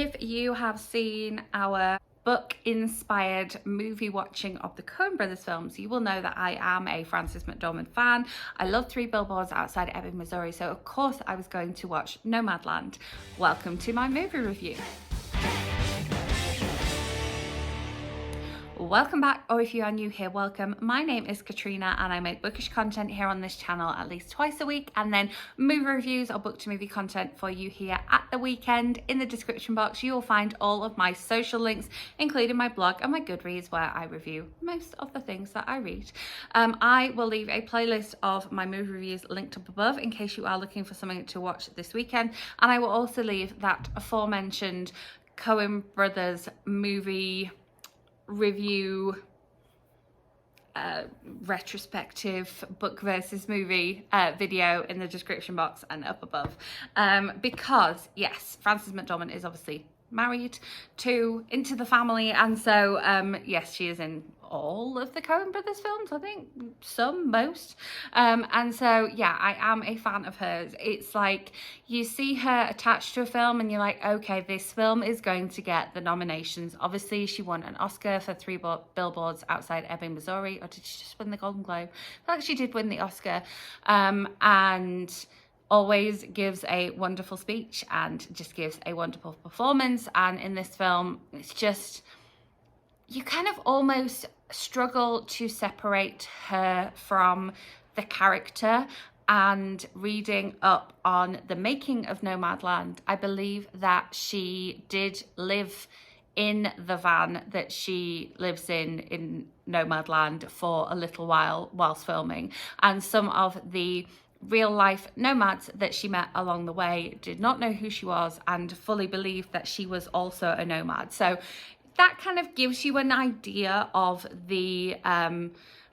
If you have seen our book-inspired movie watching of the Coen Brothers films, you will know that I am a Frances McDormand fan. I love Three Billboards Outside Ebbing, Missouri, so of course I was going to watch Nomadland. Welcome to my movie review. Welcome back, or if you are new here, welcome. My name is Katrina and I make bookish content here on this channel at least twice a week, and then movie reviews or book to movie content for you here at the weekend. In the description box you will find all of my social links, including my blog and my Goodreads, where I review most of the things that I read. I will leave a playlist of my movie reviews linked up above in case you are looking for something to watch this weekend, and I will also leave that aforementioned Coen Brothers movie review retrospective book versus movie video in the description box and up above, because yes, Frances McDormand is obviously married into the family, and so yes, she is in all of the Coen Brothers films, I think, most, and so yeah, I am a fan of hers. It's like you see her attached to a film and you're like, okay, this film is going to get the nominations. Obviously she won an Oscar for Three Billboards Outside Ebbing, Missouri, or did she just win the Golden Globe? I feel like she did win the Oscar, and always gives a wonderful speech and just gives a wonderful performance. And in this film, it's just, you kind of almost struggle to separate her from the character. And reading up on the making of Nomadland, I believe that she did live in the van that she lives in Nomadland for a little while whilst filming, and some of the real life nomads that she met along the way did not know who she was and fully believed that she was also a nomad. So that kind of gives you an idea of the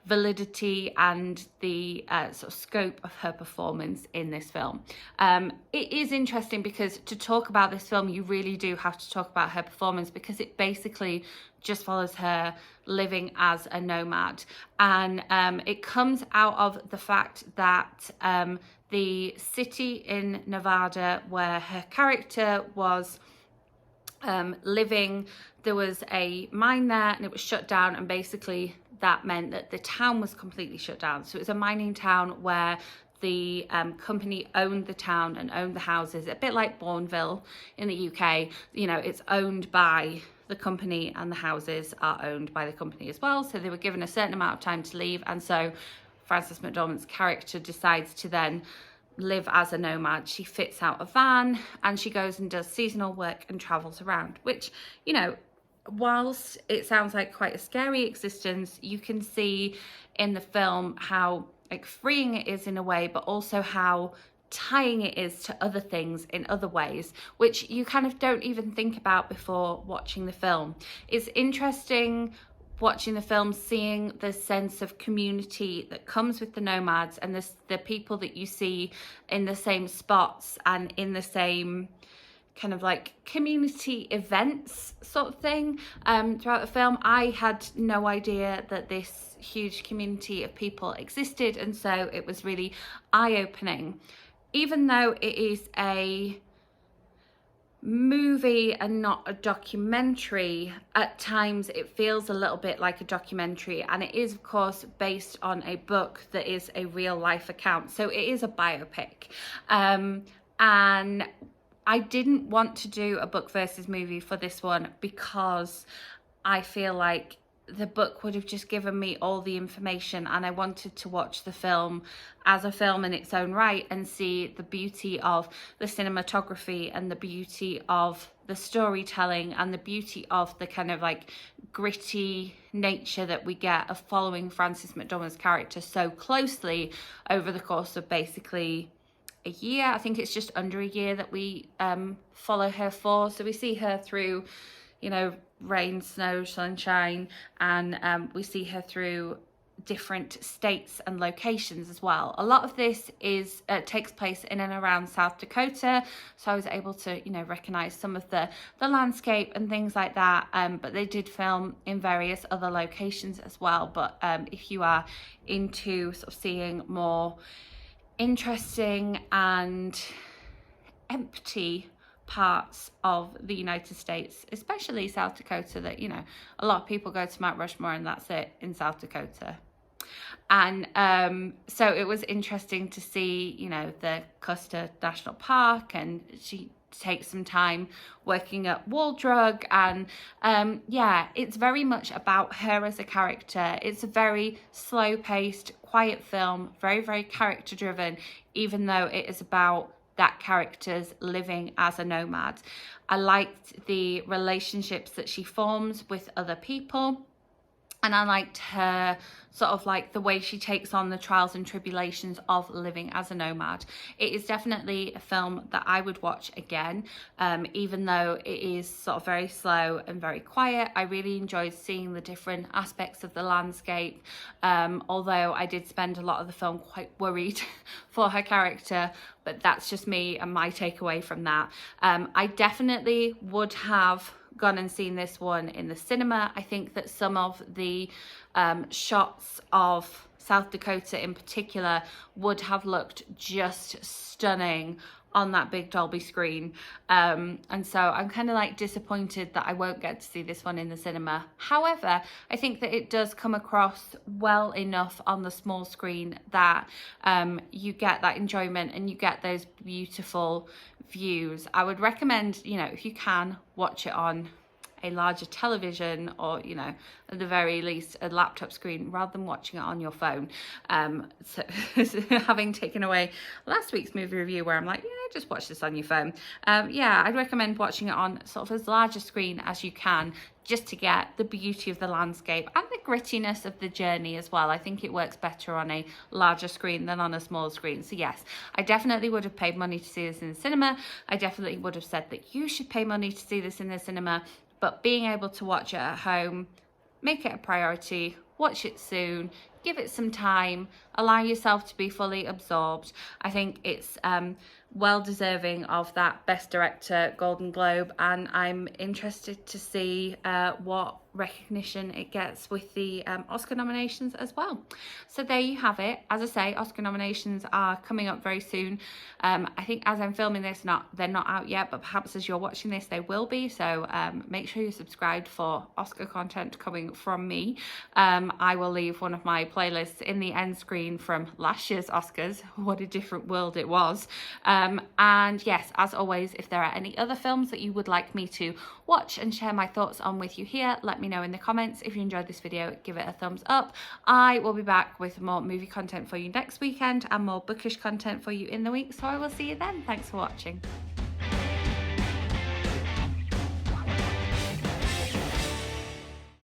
validity and the sort of scope of her performance in this film. It is interesting because to talk about this film, you really do have to talk about her performance, because it basically just follows her living as a nomad, and it comes out of the fact that the city in Nevada where her character was living, there was a mine there and it was shut down, and basically that meant that the town was completely shut down. So it was a mining town where the company owned the town and owned the houses, a bit like Bourneville in the UK. You know, it's owned by the company and the houses are owned by the company as well. So they were given a certain amount of time to leave, and so Frances McDormand's character decides to then live as a nomad. She fits out a van and she goes and does seasonal work and travels around, which, you know, whilst it sounds like quite a scary existence, you can see in the film how like freeing it is in a way, but also how tying it is to other things in other ways, which you kind of don't even think about before watching the film. It's interesting watching the film, seeing the sense of community that comes with the nomads and the people that you see in the same spots and in the same kind of like community events sort of thing throughout the film. I had no idea that this huge community of people existed, and so it was really eye-opening. Even though it is a movie and not a documentary, at times it feels a little bit like a documentary, and it is of course based on a book that is a real life account, so it is a biopic. And I didn't want to do a book versus movie for this one because I feel like the book would have just given me all the information, and I wanted to watch the film as a film in its own right and see the beauty of the cinematography and the beauty of the storytelling and the beauty of the kind of like gritty nature that we get of following Frances McDormand's character so closely over the course of basically a year. I think it's just under a year that we follow her for. So we see her through, you know, rain, snow, sunshine, and we see her through different states and locations as well. A lot of this is takes place in and around South Dakota, so I was able to, you know, recognize some of the landscape and things like that, but they did film in various other locations as well. But if you are into sort of seeing more interesting and empty parts of the United States, especially South Dakota, that, you know, a lot of people go to Mount Rushmore and that's it in South Dakota. And so it was interesting to see, you know, the Custer National Park, and she takes some time working at Wall Drug, and yeah, it's very much about her as a character. It's a very slow-paced, quiet film, very, very character-driven, even though it is about that character's living as a nomad. I liked the relationships that she forms with other people, and I liked her sort of like the way she takes on the trials and tribulations of living as a nomad. It is definitely a film that I would watch again, even though it is sort of very slow and very quiet. I really enjoyed seeing the different aspects of the landscape, although I did spend a lot of the film quite worried for her character, but that's just me and my takeaway from that. I definitely would have gone and seen this one in the cinema. I think that some of the shots of South Dakota in particular would have looked just stunning on that big Dolby screen, and so I'm kind of like disappointed that I won't get to see this one in the cinema. However, I think that it does come across well enough on the small screen that you get that enjoyment and you get those beautiful views. I would recommend, you know, if you can, watch it on a larger television, or, you know, at the very least a laptop screen, rather than watching it on your phone. So having taken away last week's movie review where I'm like, yeah, just watch this on your phone, yeah, I'd recommend watching it on sort of as large a screen as you can, just to get the beauty of the landscape and the grittiness of the journey as well. I think it works better on a larger screen than on a small screen. So yes, I definitely would have paid money to see this in the cinema. I definitely would have said that you should pay money to see this in the cinema, but being able to watch it at home, make it a priority, watch it soon, give it some time, allow yourself to be fully absorbed. I think it's well deserving of that Best Director Golden Globe, and I'm interested to see what recognition it gets with the Oscar nominations as well. So there you have it. As I say, Oscar nominations are coming up very soon. I think as I'm filming this, they're not out yet, but perhaps as you're watching this they will be, so make sure you're subscribed for Oscar content coming from me. I will leave one of my playlists in the end screen from last year's Oscars. What a different world it was. And yes, as always, if there are any other films that you would like me to watch and share my thoughts on with you here, let me know in the comments. If you enjoyed this video, give it a thumbs up. I will be back with more movie content for you next weekend and more bookish content for you in the week, so I will see you then. Thanks for watching.